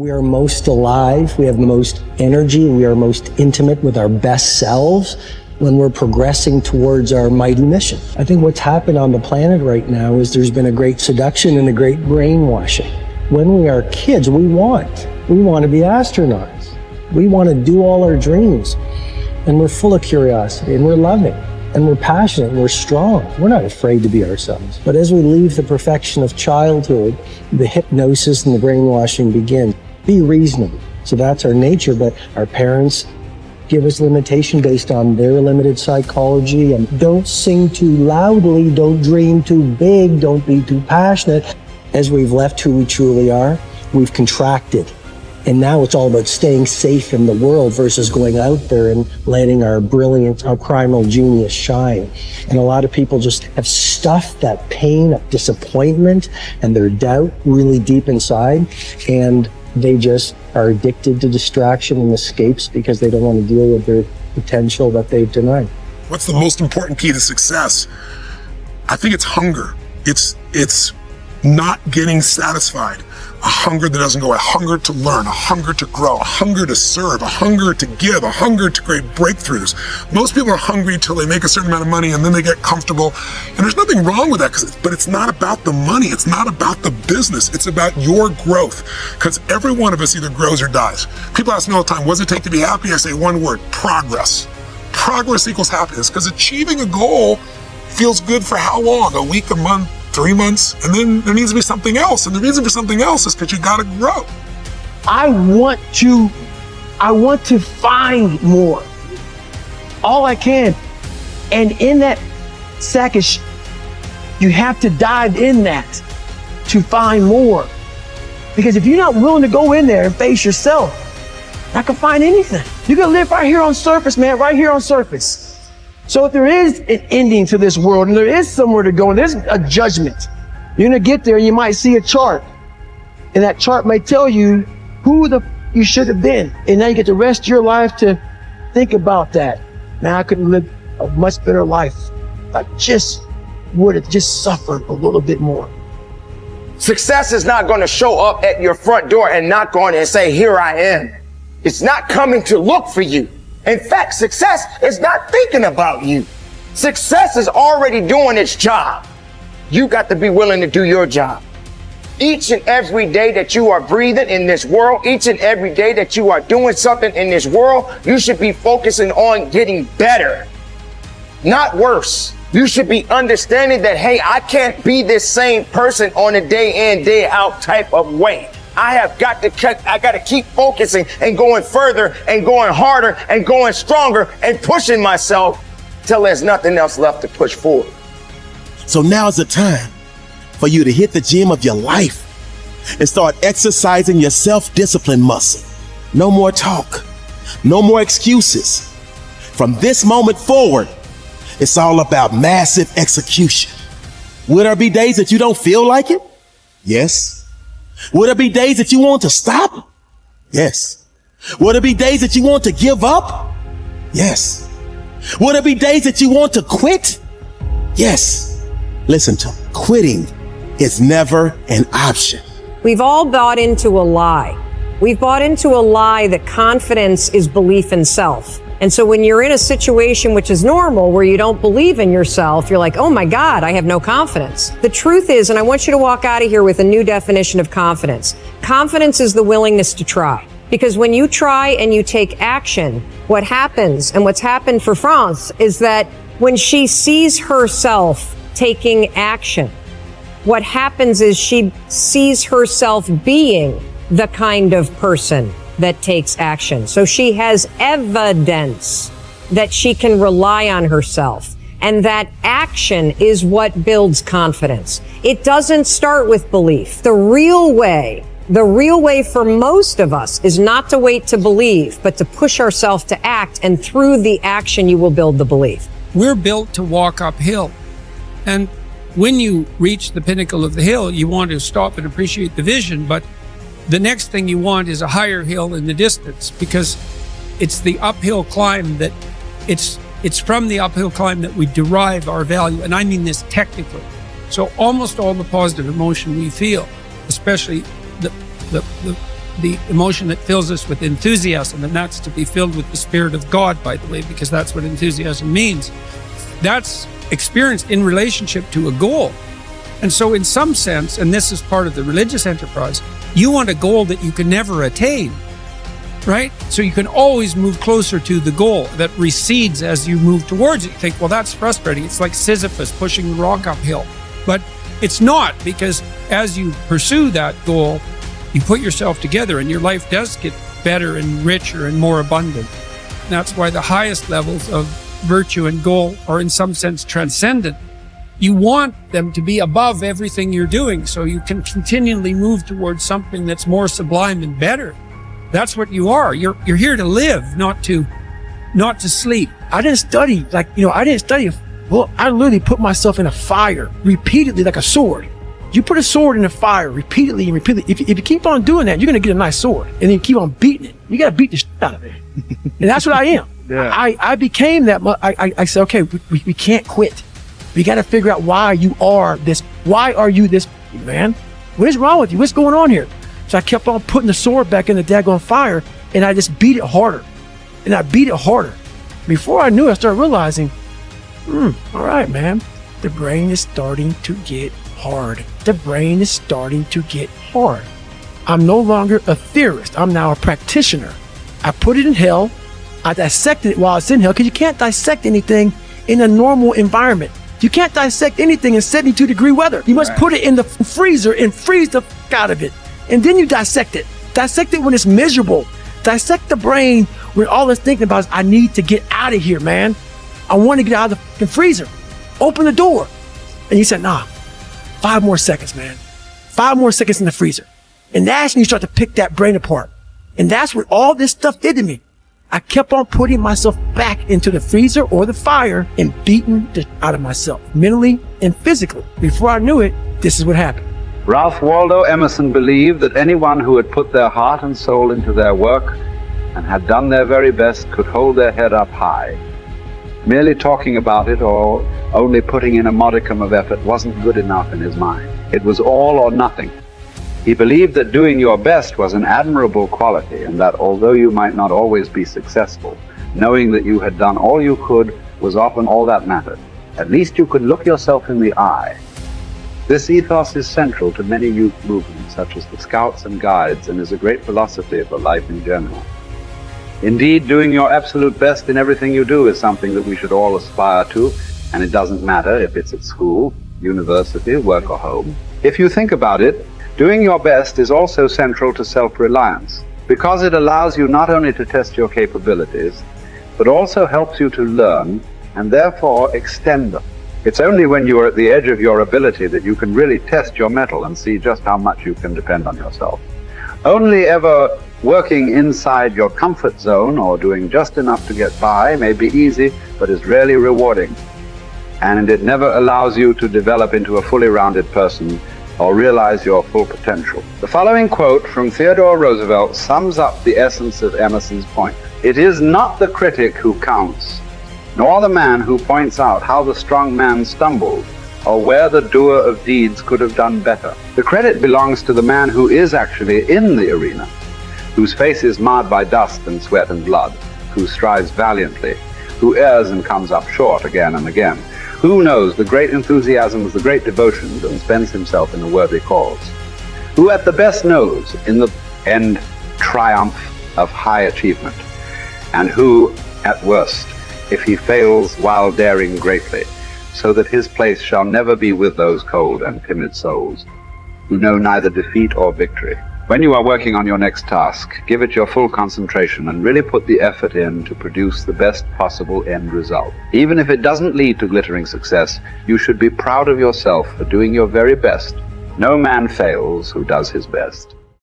We are most alive, we have the most energy, we are most intimate with our best selves when we're progressing towards our mighty mission. I think what's happened on the planet right now is there's been a great seduction and a great brainwashing. When we are kids, we want to be astronauts. We want to do all our dreams. And we're full of curiosity, and we're loving, and we're passionate, and we're strong. We're not afraid to be ourselves. But as we leave the perfection of childhood, the hypnosis and the brainwashing begin. Be reasonable. So that's our nature, but our parents give us limitation based on their limited psychology. And don't sing too loudly, don't dream too big, don't be too passionate. As we've left who we truly are, we've contracted. And now it's all about staying safe in the world versus going out there and letting our brilliance, our primal genius shine. And a lot of people just have stuffed that pain of disappointment and their doubt really deep inside. And they just are addicted to distraction and escapes because they don't want to deal with their potential that they've denied. What's the most important key to success? I think it's hunger. It's not getting satisfied. A hunger that doesn't go, a hunger to learn, a hunger to grow, a hunger to serve, a hunger to give, a hunger to create breakthroughs. Most people are hungry till they make a certain amount of money and then they get comfortable. And there's nothing wrong with that, but it's not about the money. It's not about the business. It's about your growth. Because every one of us either grows or dies. People ask me all the time, what does it take to be happy? I say one word, progress. Progress equals happiness, because achieving a goal feels good for how long? A week, a month, 3 months, and then there needs to be something else. And the reason for something else is because you gotta grow. I want to find more. All I can. And in that sack of you have to dive in that to find more. Because if you're not willing to go in there and face yourself, not gonna find anything. You're gonna live right here on surface, man, right here on surface. So if there is an ending to this world and there is somewhere to go and there's a judgment, you're gonna get there and you might see a chart. And that chart might tell you who you should have been. And now you get the rest of your life to think about that. Now I could live a much better life. I just would have just suffered a little bit more. Success is not gonna show up at your front door and knock on it and say, here I am. It's not coming to look for you. In fact, success is not thinking about you. Success is already doing its job. You got to be willing to do your job. Each and every day that you are breathing in this world, each and every day that you are doing something in this world, you should be focusing on getting better, not worse. You should be understanding that, hey, I can't be this same person on a day in, day out type of way. I got to keep focusing and going further and going harder and going stronger and pushing myself till there's nothing else left to push forward. So now's the time for you to hit the gym of your life and start exercising your self-discipline muscle. No more talk, no more excuses. From this moment forward, it's all about massive execution. Will there be days that you don't feel like it? Yes. Will there be days that you want to stop? Yes. Will there be days that you want to give up? Yes. Will there be days that you want to quit? Yes. Listen to me. Quitting is never an option. We've all bought into a lie. We've bought into a lie that confidence is belief in self. And so when you're in a situation which is normal, where you don't believe in yourself, you're like, oh my God, I have no confidence. The truth is, and I want you to walk out of here with a new definition of confidence. Confidence is the willingness to try. Because when you try and you take action, what happens, and what's happened for France, is that when she sees herself taking action, what happens is she sees herself being the kind of person that takes action. So she has evidence that she can rely on herself. And that action is what builds confidence. It doesn't start with belief. The real way for most of us is not to wait to believe, but to push ourselves to act. And through the action, you will build the belief. We're built to walk uphill. And when you reach the pinnacle of the hill, you want to stop and appreciate the vision, but the next thing you want is a higher hill in the distance, because it's the uphill climb that it's from the uphill climb that we derive our value. And I mean this technically. So almost all the positive emotion we feel, especially the the emotion that fills us with enthusiasm, and that's to be filled with the Spirit of God, by the way, because that's what enthusiasm means. That's experienced in relationship to a goal. And so in some sense, and this is part of the religious enterprise, you want a goal that you can never attain, right? So you can always move closer to the goal that recedes as you move towards it. You think, well, that's frustrating. It's like Sisyphus pushing the rock uphill. But it's not, because as you pursue that goal, you put yourself together and your life does get better and richer and more abundant. And that's why the highest levels of virtue and goal are in some sense transcendent. You want them to be above everything you're doing so you can continually move towards something that's more sublime and better. That's what you are. You're here to live, not to sleep. I didn't study, well, I literally put myself in a fire repeatedly like a sword. You put a sword in a fire repeatedly and repeatedly. If you keep on doing that, you're going to get a nice sword. And then you keep on beating it. You got to beat the shit out of it. And that's what I am. Yeah. I became that. I said, okay, we can't quit. We got to figure out why you are this. Why are you this, man? What is wrong with you? What's going on here? So I kept on putting the sword back in the daggone fire, and I just beat it harder. And I beat it harder. Before I knew it, I started realizing, all right, man, the brain is starting to get hard. The brain is starting to get hard. I'm no longer a theorist. I'm now a practitioner. I put it in hell. I dissected it while it's in hell, because you can't dissect anything in a normal environment. You can't dissect anything in 72-degree weather. You must put it in the freezer and freeze the f*** out of it. And then you dissect it. Dissect it when it's miserable. Dissect the brain when all it's thinking about is, I need to get out of here, man. I want to get out of the fucking freezer. Open the door. And you said, nah, 5 more seconds, man. 5 more seconds in the freezer. And that's when you start to pick that brain apart. And that's what all this stuff did to me. I kept on putting myself back into the freezer or the fire and beating the out of myself, mentally and physically. Before I knew it, this is what happened. Ralph Waldo Emerson believed that anyone who had put their heart and soul into their work and had done their very best could hold their head up high. Merely talking about it or only putting in a modicum of effort wasn't good enough in his mind. It was all or nothing. He believed that doing your best was an admirable quality, and that although you might not always be successful, knowing that you had done all you could was often all that mattered. At least you could look yourself in the eye. This ethos is central to many youth movements, such as the Scouts and Guides, and is a great philosophy for life in general. Indeed, doing your absolute best in everything you do is something that we should all aspire to, and it doesn't matter if it's at school, university, work, or home. If you think about it, doing your best is also central to self-reliance, because it allows you not only to test your capabilities, but also helps you to learn and therefore extend them. It's only when you are at the edge of your ability that you can really test your mettle and see just how much you can depend on yourself. Only ever working inside your comfort zone or doing just enough to get by may be easy, but is rarely rewarding. And it never allows you to develop into a fully rounded person or realize your full potential. The following quote from Theodore Roosevelt sums up the essence of Emerson's point. It is not the critic who counts, nor the man who points out how the strong man stumbled, or where the doer of deeds could have done better. The credit belongs to the man who is actually in the arena, whose face is marred by dust and sweat and blood, who strives valiantly, who errs and comes up short again and again, who knows the great enthusiasms, the great devotions, and spends himself in a worthy cause, who at the best knows in the end triumph of high achievement, and who at worst, if he fails while daring greatly, so that his place shall never be with those cold and timid souls, who know neither defeat or victory. When you are working on your next task, give it your full concentration and really put the effort in to produce the best possible end result. Even if it doesn't lead to glittering success, you should be proud of yourself for doing your very best. No man fails who does his best.